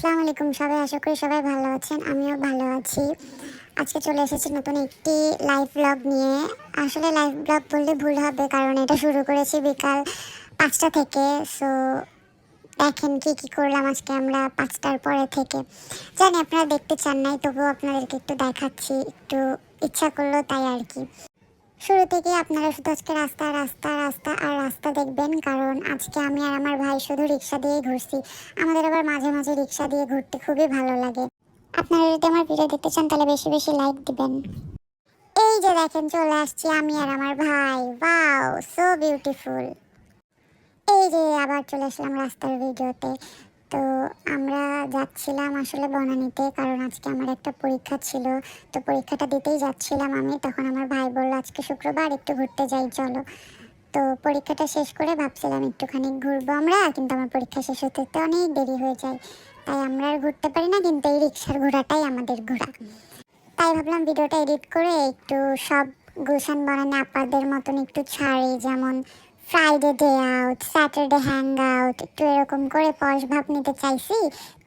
আসসালামু আলাইকুম সবাই, আশা করি সবাই ভালো আছেন। আমিও ভালো আছি। আজকে চলে এসেছি নতুন একটি লাইভ ব্লগ নিয়ে। আসলে লাইভ ব্লগ বললে ভুল হবে, কারণ এটা শুরু করেছি বিকাল 5টা থেকে। সো দেখেন কি কি করলাম আজকে আমরা 5টার পরে থেকে। জানি আপনারা দেখতে চান নাই, তবুও আপনাদেরকে একটু দেখাচ্ছি, একটু ইচ্ছা করলো তাই আর কি। শুরু থেকে আপনারা শুধু আজকে রাস্তা রাস্তা রাস্তা আর রাস্তা দেখবেন, কারণ আজকে আমি আর আমার ভাই শুধু রিক্সা দিয়ে ঘুরছি। আমাদের আবার মাঝে মাঝে রিক্সা দিয়ে ঘুরতে খুবই ভালো লাগে। আপনারা যদি আমার ভিডিও দেখতে চান তাহলে বেশি বেশি লাইক দিবেন। এই যে দেখেন চলে আসছি আমি আর আমার ভাই, ওয়াও সো বিউটিফুল। এই যে আবার চলে আসলাম রাস্তার ভিডিওতে। তো আমরা যাচ্ছিলাম আসলে বনানীতে, কারণ আজকে আমার একটা পরীক্ষা ছিল। তো পরীক্ষাটা দিতেই যাচ্ছিলাম আমি, তখন আমার ভাই বলল আজকে শুক্রবার একটু ঘুরতে যাই চলো। তো পরীক্ষাটা শেষ করে ভাবছিলাম একটুখানি ঘুরবো আমরা, কিন্তু আমার পরীক্ষা শেষ হতে তো অনেক দেরি হয়ে যায়, তাই আমরা আর ঘুরতে পারি না। কিন্তু এই রিক্সার ঘোরাটাই আমাদের ঘোরা। তাই ভাবলাম ভিডিওটা এডিট করে একটু সব গুলশান বনানী আপাদের মতন একটু ছাড়ি, যেমন Friday day out, Saturday hang out, একটু এরকম করে পশ ভাব নিতে চাইছি।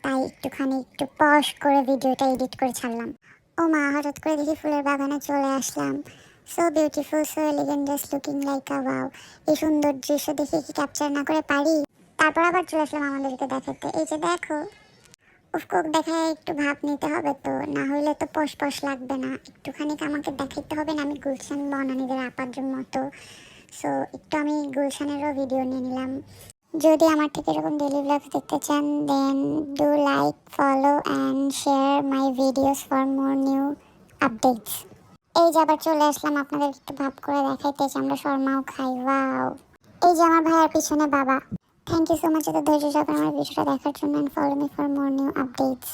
তাই একটু পশ করে ভিডিওটা এডিট করে ছাড়লাম। ও মা, হঠাৎ করে দেখি ফুলের বাগানে চলে আসলাম। So beautiful, so elegant, just looking like a wow. এই সুন্দর দৃশ্য দেখে কি ক্যাপচার না করে পারি। তারপর আবার চলে আসলাম আমাদেরকে দেখাতে। এই যে দেখো, উফকোক দেখায় একটু ভাব নিতে হবে, তো না হইলে তো পশ পশ লাগবে না। একটুখানি আমাকে দেখাইতে হবে না আমি গুলশান বনানীদের আপাদের মতো। সো একটু আমি গুলশানেরও ভিডিও নিয়ে নিলাম। যদি আমার থেকে এরকম ডেলি ব্লগস দেখতে চান, then do like, follow and share my videos for more new updates. এই যে আবার চলে আসলাম আপনাদের একটু ভাব করে দেখাইতে যে আমরা শর্মাও খাই, ওয়াও। এই যে আমার ভাইয়ের পিছনে বাবা। থ্যাংক ইউ সো মাচ এত ধৈর্য সহকারে আমার ভিডিওটা দেখার জন্য, and follow me for more new updates.